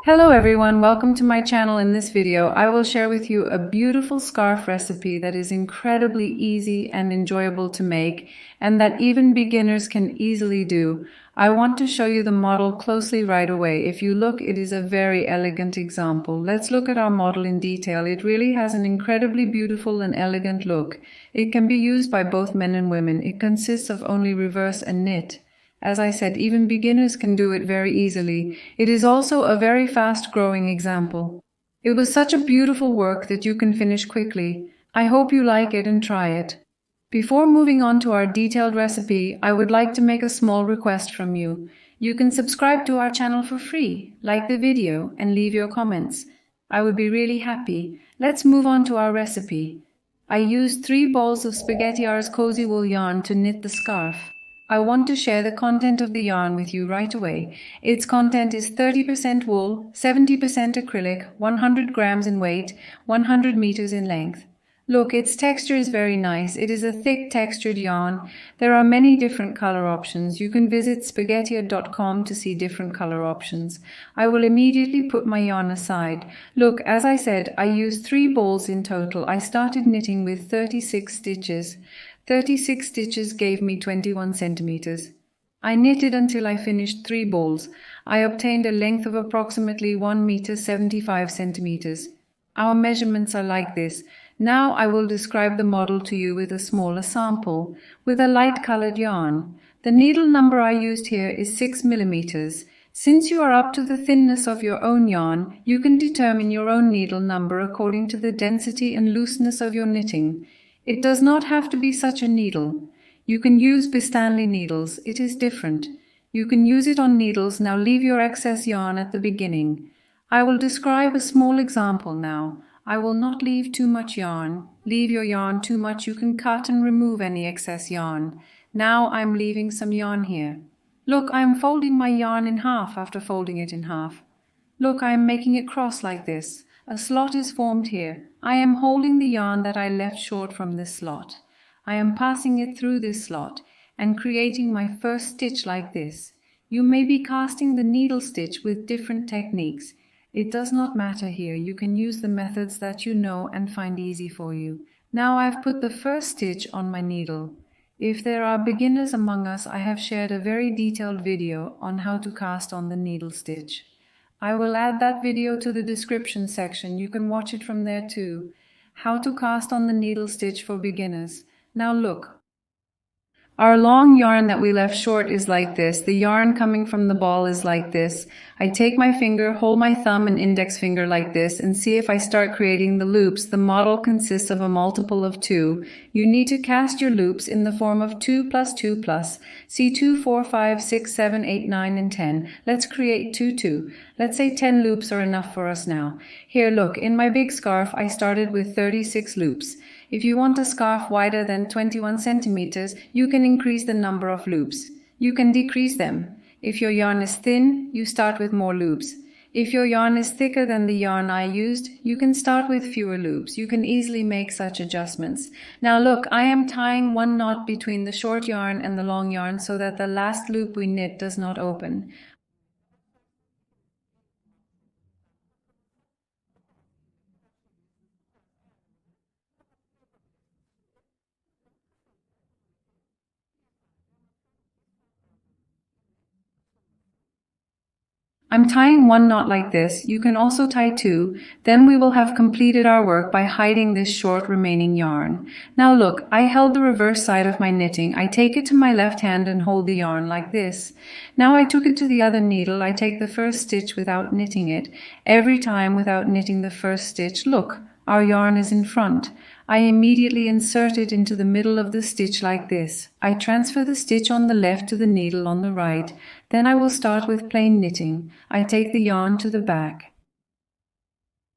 Hello everyone, welcome to my channel. In this video, I will share with you a beautiful scarf recipe that is incredibly easy and enjoyable to make, and that even beginners can easily do. I want to show you the model closely right away. If you look, it is a very elegant example. Let's look at our model in detail. It really has an incredibly beautiful and elegant look. It can be used by both men and women. It consists of only reverse and knit. As I said, even beginners can do it very easily. It is also a very fast-growing example. It was such a beautiful work that you can finish quickly. I hope you like it and try it. Before moving on to our detailed recipe, I would like to make a small request from you. You can subscribe to our channel for free, like the video, and leave your comments. I would be really happy. Let's move on to our recipe. I used 3 balls of Spaghetti R's cozy wool yarn to knit the scarf. I want to share the content of the yarn with you right away. Its content is 30% wool, 70% acrylic, 100 grams in weight, 100 meters in length. Look, its texture is very nice. It is a thick textured yarn. There are many different color options. You can visit spaghettiar.com to see different color options. I will immediately put my yarn aside. Look, as I said, I used 3 balls in total. I started knitting with 36 stitches. 36 stitches gave me 21 centimeters. I knitted until I finished 3 balls. I obtained a length of approximately 1 meter 75 centimeters. Our measurements are like this. Now I will describe the model to you with a smaller sample, with a light colored yarn. The needle number I used here is 6 millimeters. Since you are up to the thinness of your own yarn, you can determine your own needle number according to the density and looseness of your knitting. It does not have to be such a needle. You can use Bistanley needles. It is different. You can use it on needles. Now leave your excess yarn at the beginning. I will describe a small example now. I will not leave too much yarn. Leave your yarn too much, you can cut and remove any excess yarn. Now I'm leaving some yarn here. Look, I am folding my yarn in half after folding it in half. Look, I am making it cross like this. A slot is formed here. I am holding the yarn that I left short from this slot. I am passing it through this slot and creating my first stitch like this. You may be casting the needle stitch with different techniques. It does not matter here. You can use the methods that you know and find easy for you. Now I've put the first stitch on my needle. If there are beginners among us, I have shared a very detailed video on how to cast on the needle stitch. I will add that video to the description section. You can watch it from there too. How to cast on the needle stitch for beginners. Now look. Our long yarn that we left short is like this. The yarn coming from the ball is like this. I take my finger, hold my thumb and index finger like this, and see if I start creating the loops. The model consists of a multiple of 2. You need to cast your loops in the form of 2 plus 2 plus. See 2, 4, 5, 6, 7, 8, 9, and 10. Let's create 2, 2. Let's say 10 loops are enough for us now. Here, look, in my big scarf, I started with 36 loops. If you want a scarf wider than 21 centimeters, you can increase the number of loops. You can decrease them. If your yarn is thin, you start with more loops. If your yarn is thicker than the yarn I used, you can start with fewer loops. You can easily make such adjustments. Now look, I am tying 1 knot between the short yarn and the long yarn so that the last loop we knit does not open. I'm tying 1 knot like this. You can also tie 2. Then we will have completed our work by hiding this short remaining yarn. Now look, I held the reverse side of my knitting. I take it to my left hand and hold the yarn like this. Now I took it to the other needle. I take the first stitch without knitting it. Every time without knitting the first stitch. Look, our yarn is in front. I immediately insert it into the middle of the stitch like this. I transfer the stitch on the left to the needle on the right. Then I will start with plain knitting. I take the yarn to the back.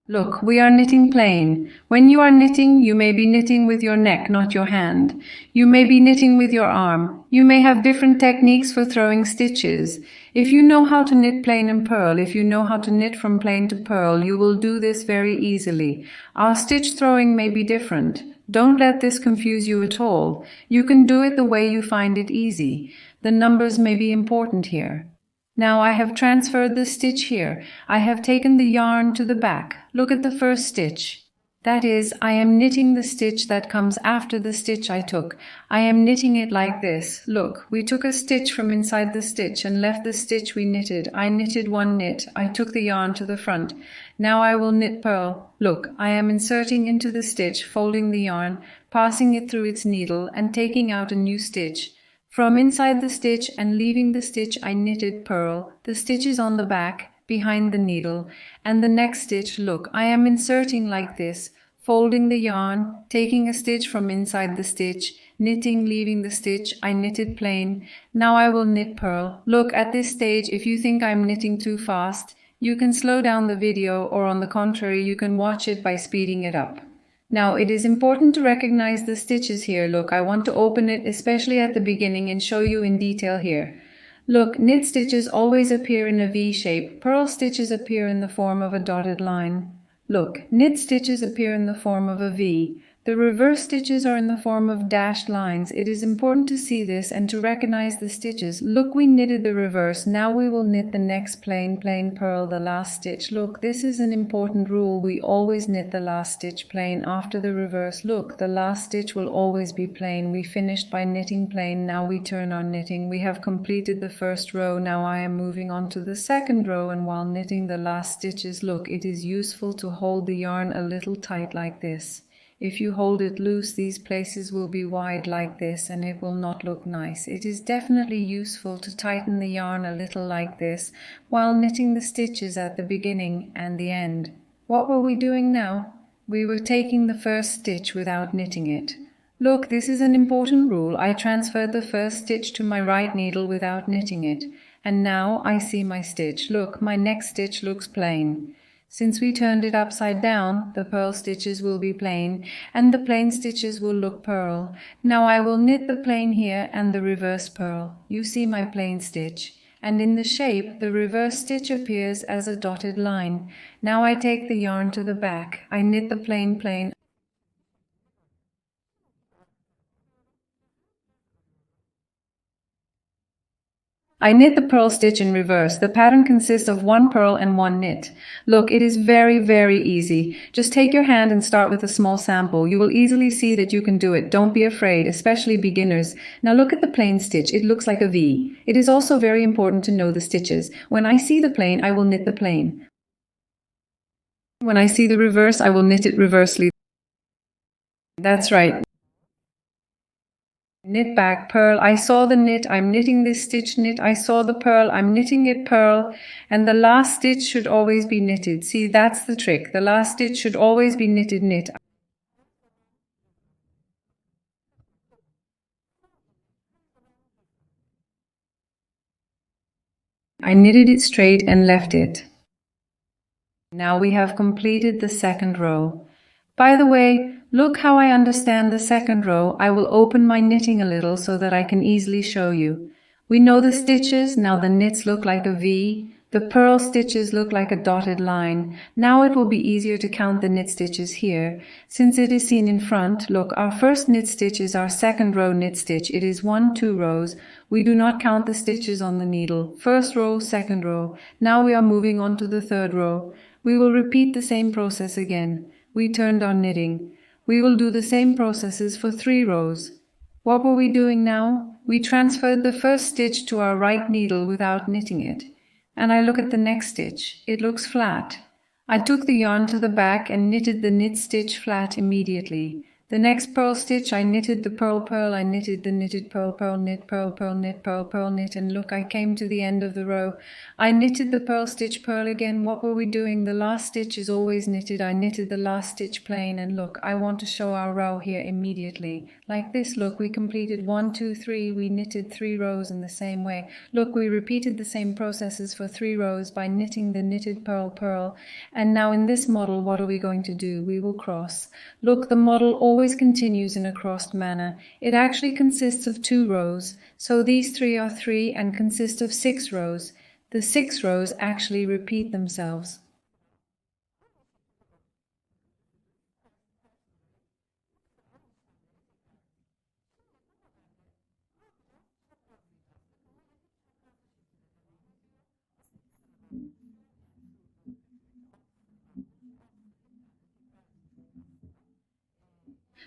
Look, we are knitting plain. When you are knitting, you may be knitting with your neck, not your hand. You may be knitting with your arm. You may have different techniques for throwing stitches. If you know how to knit plain and purl, if you know how to knit from plain to purl, you will do this very easily. Our stitch throwing may be different. Don't let this confuse you at all. You can do it the way you find it easy. The numbers may be important here. Now I have transferred the stitch here. I have taken the yarn to the back. Look at the first stitch. That is, I am knitting the stitch that comes after the stitch I took. I am knitting it like this. Look, we took a stitch from inside the stitch and left the stitch we knitted. I knitted one knit. I took the yarn to the front. Now I will knit purl. Look, I am inserting into the stitch, folding the yarn, passing it through its needle, and taking out a new stitch. From inside the stitch and leaving the stitch I knitted purl. The stitch is on the back, behind the needle, and the next stitch, look, I am inserting like this, folding the yarn, taking a stitch from inside the stitch, knitting, leaving the stitch, I knitted plain. Now I will knit purl. Look, at this stage, if you think I'm knitting too fast, you can slow down the video, or on the contrary, you can watch it by speeding it up. Now it is important to recognize the stitches here. Look, I want to open it especially at the beginning and show you in detail here. Look, knit stitches always appear in a V shape. Purl stitches appear in the form of a dotted line. Look, knit stitches appear in the form of a V. The reverse stitches are in the form of dashed lines. It is important to see this and to recognize the stitches. Look, we knitted the reverse. Now we will knit the next plain purl, the last stitch. Look, this is an important rule. We always knit the last stitch plain after the reverse. Look, the last stitch will always be plain. We finished by knitting plain. Now we turn our knitting. We have completed the first row. Now I am moving on to the second row, and while knitting the last stitches, look, it is useful to hold the yarn a little tight like this. If you hold it loose, these places will be wide like this and it will not look nice. It is definitely useful to tighten the yarn a little like this while knitting the stitches at the beginning and the end. What were we doing now? We were taking the first stitch without knitting it. Look, this is an important rule. I transferred the first stitch to my right needle without knitting it. And now I see my stitch. Look, my next stitch looks plain. Since we turned it upside down, the purl stitches will be plain, and the plain stitches will look purl. Now I will knit the plain here and the reverse purl. You see my plain stitch, and in the shape, the reverse stitch appears as a dotted line. Now I take the yarn to the back. I knit the plain. I knit the purl stitch in reverse. The pattern consists of one purl and one knit. Look, it is very, very easy. Just take your hand and start with a small sample. You will easily see that you can do it. Don't be afraid, especially beginners. Now look at the plain stitch. It looks like a V. It is also very important to know the stitches. When I see the plain, I will knit the plain. When I see the reverse, I will knit it reversely. That's right. Knit back, purl, I saw the knit, I'm knitting this stitch, knit, I saw the purl, I'm knitting it, purl, and the last stitch should always be knitted. See, that's the trick. The last stitch should always be knitted, knit. I knitted it straight and left it. Now we have completed the second row. By the way, look how I understand the second row. I will open my knitting a little so that I can easily show you. We know the stitches. Now the knits look like a V. The purl stitches look like a dotted line. Now it will be easier to count the knit stitches here. Since it is seen in front, look, our first knit stitch is our second row knit stitch. It is 1, 2 rows. We do not count the stitches on the needle. First row, second row. Now we are moving on to the third row. We will repeat the same process again. We turned our knitting. We will do the same processes for 3 rows. What were we doing now? We transferred the first stitch to our right needle without knitting it. And I look at the next stitch. It looks flat. I took the yarn to the back and knitted the knit stitch flat immediately. The next purl stitch, I knitted the purl, I knitted the knitted purl, knit, purl, knit, purl, knit, and look, I came to the end of the row. I knitted the purl stitch, purl again. What were we doing? The last stitch is always knitted. I knitted the last stitch plain, and look, I want to show our row here immediately. Like this, look, we completed 1, 2, 3. We knitted 3 rows in the same way. Look, we repeated the same processes for 3 rows by knitting the knitted purl, and now in this model, what are we going to do? We will cross. Look, the model always continues in a crossed manner. It actually consists of 2 rows, so these 3 are 3 and consist of 6 rows. The 6 rows actually repeat themselves.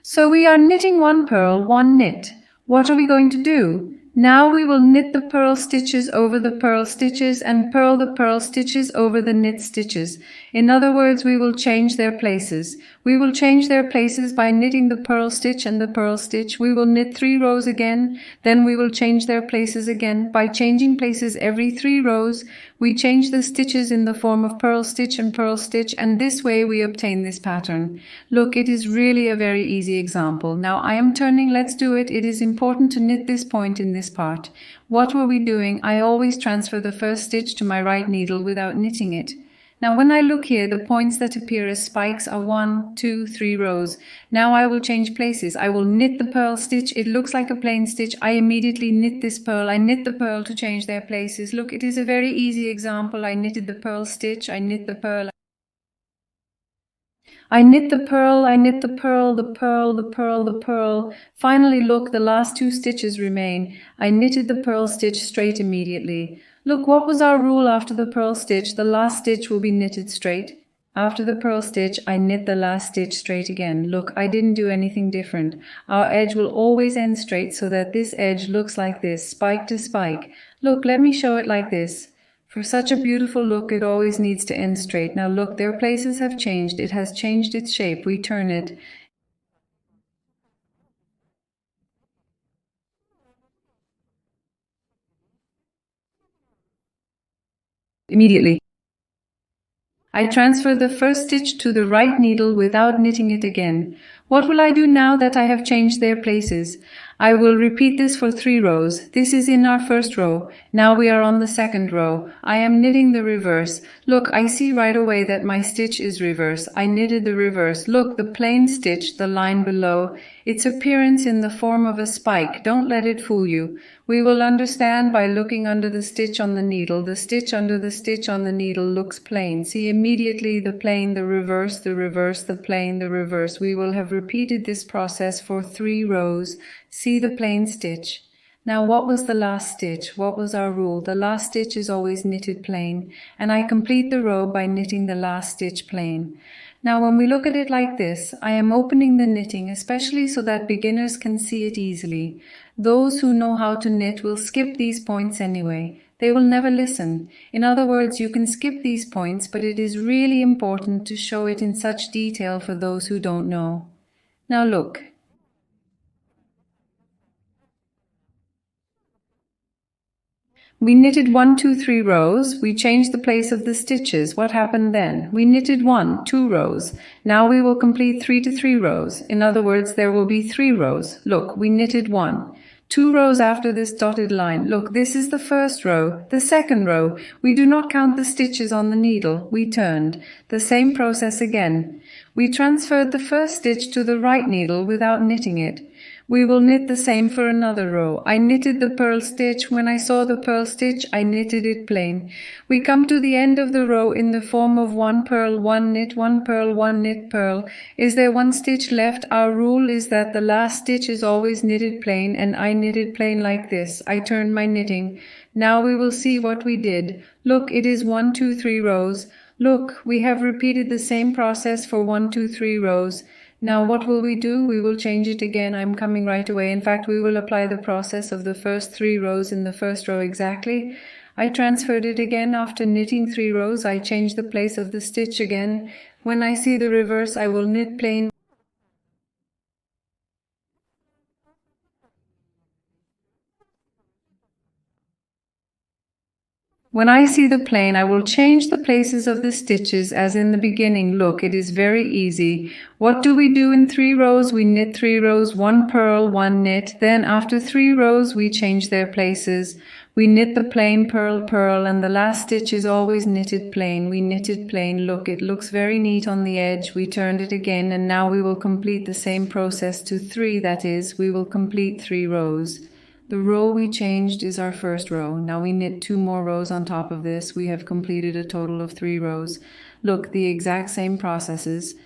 So we are knitting one purl, one knit. What are we going to do? Now we will knit the purl stitches over the purl stitches and purl the purl stitches over the knit stitches. In other words, we will change their places. We will change their places by knitting the purl stitch and the purl stitch. We will knit 3 rows again, then we will change their places again. By changing places every 3 rows, we change the stitches in the form of purl stitch, and this way we obtain this pattern. Look, it is really a very easy example. Now I am turning, let's do it. It is important to knit this point in this part. What were we doing? I always transfer the first stitch to my right needle without knitting it. Now when I look here, the points that appear as spikes are 1, 2, 3 rows. Now I will change places. I will knit the purl stitch. It looks like a plain stitch. I immediately knit this purl. I knit the purl to change their places. Look, it is a very easy example. I knitted the purl stitch. I knit the purl. I knit the purl, I knit the purl, the purl, the purl, the purl. Finally, look, the last 2 stitches remain. I knitted the purl stitch straight immediately. Look, what was our rule after the purl stitch? The last stitch will be knitted straight. After the purl stitch, I knit the last stitch straight again. Look, I didn't do anything different. Our edge will always end straight so that this edge looks like this, spike to spike. Look, let me show it like this. For such a beautiful look, it always needs to end straight. Now look, their places have changed. It has changed its shape. We turn it. Immediately. I transfer the first stitch to the right needle without knitting it again. What will I do now that I have changed their places? I will repeat this for 3 rows. This is in our first row. Now we are on the second row. I am knitting the reverse. Look, I see right away that my stitch is reverse. I knitted the reverse. Look, the plain stitch, the line below, its appearance in the form of a spike. Don't let it fool you. We will understand by looking under the stitch on the needle. The stitch under the stitch on the needle looks plain. See immediately the plain, the reverse, the reverse, the plain, the reverse. We will have repeated this process for 3 rows. See the plain stitch. Now what was the last stitch? What was our rule? The last stitch is always knitted plain, and I complete the row by knitting the last stitch plain. Now when we look at it like this, I am opening the knitting, especially so that beginners can see it easily. Those who know how to knit will skip these points anyway. They will never listen. In other words, you can skip these points, but it is really important to show it in such detail for those who don't know. Now look. We knitted 1, 2, 3 rows. We changed the place of the stitches. What happened then? We knitted 1, 2 rows. Now we will complete 3 to 3 rows. In other words, there will be 3 rows. Look, we knitted 1. 2 rows after this dotted line. Look, this is the first row. The second row. We do not count the stitches on the needle. We turned. The same process again. We transferred the first stitch to the right needle without knitting it. We will knit the same for another row. I knitted the purl stitch. When I saw the purl stitch, I knitted it plain. We come to the end of the row in the form of 1 purl, 1 knit, 1 purl, 1 knit, purl. Is there 1 stitch left? Our rule is that the last stitch is always knitted plain, and I knitted plain like this. I turned my knitting. Now we will see what we did. Look, it is 1, 2, 3 rows. Look, we have repeated the same process for 1, 2, 3 rows. Now what will we do? We will change it again. I'm coming right away. In fact, we will apply the process of the first 3 rows in the first row exactly. I transferred it again. After knitting 3 rows, I changed the place of the stitch again. When I see the reverse, I will knit plain. When I see the plain, I will change the places of the stitches as in the beginning. Look, it is very easy. What do we do in 3 rows? We knit 3 rows, 1 purl, 1 knit. Then after 3 rows, we change their places. We knit the plain, purl, purl, and the last stitch is always knitted plain. We knitted plain. Look, it looks very neat on the edge. We turned it again, and now we will complete the same process to 3. That is, we will complete 3 rows. The row we changed is our first row. Now we knit 2 more rows on top of this. We have completed a total of 3 rows. Look, the exact same processes.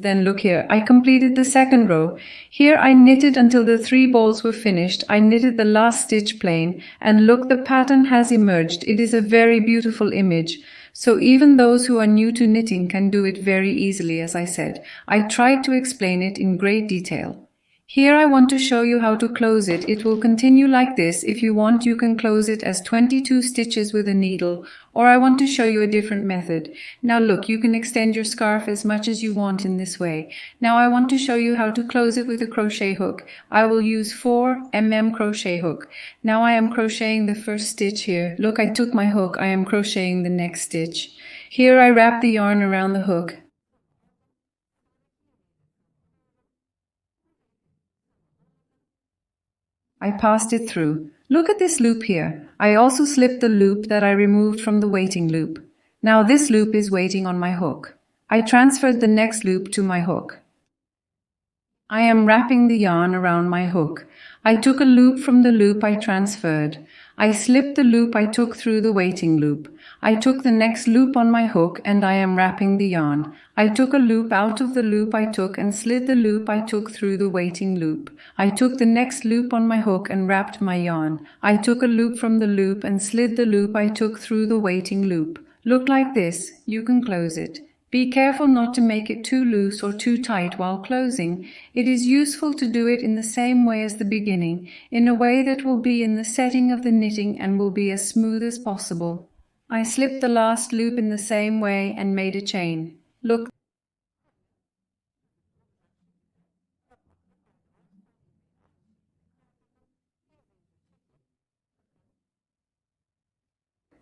Then look here, I completed the second row. Here I knitted until the 3 balls were finished. I knitted the last stitch plain, and look, the pattern has emerged. It is a very beautiful image. So even those who are new to knitting can do it very easily, as I said. I tried to explain it in great detail. Here I want to show you how to close it. It will continue like this. If you want, you can close it as 22 stitches with a needle, or I want to show you a different method. Now look, you can extend your scarf as much as you want in this way. Now I want to show you how to close it with a crochet hook. I will use 4mm crochet hook. Now I am crocheting the first stitch here. Look, I took my hook. I am crocheting the next stitch. Here I wrap the yarn around the hook. I passed it through. Look at this loop here. I also slipped the loop that I removed from the waiting loop. Now this loop is waiting on my hook. I transferred the next loop to my hook. I am wrapping the yarn around my hook. I took a loop from the loop I transferred. I slipped the loop I took through the waiting loop. I took the next loop on my hook and I am wrapping the yarn. I took a loop out of the loop I took and slid the loop I took through the waiting loop. I took the next loop on my hook and wrapped my yarn. I took a loop from the loop and slid the loop I took through the waiting loop. Look like this. You can close it. Be careful not to make it too loose or too tight while closing. It is useful to do it in the same way as the beginning, in a way that will be in the setting of the knitting and will be as smooth as possible. I slipped the last loop in the same way and made a chain. Look.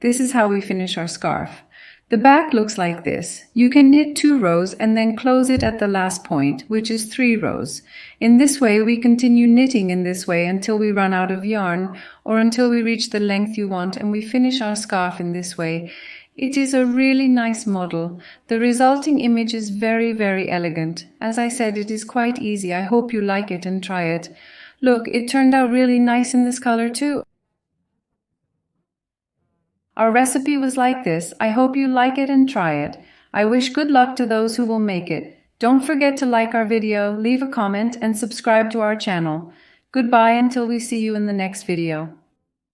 This is how we finish our scarf. The back looks like this. You can knit 2 rows and then close it at the last point, which is 3 rows. In this way, we continue knitting in this way until we run out of yarn or until we reach the length you want, and we finish our scarf in this way. It is a really nice model. The resulting image is very, very elegant. As I said, it is quite easy. I hope you like it and try it. Look, it turned out really nice in this color too. Our recipe was like this. I hope you like it and try it. I wish good luck to those who will make it. Don't forget to like our video, leave a comment, and subscribe to our channel. Goodbye until we see you in the next video.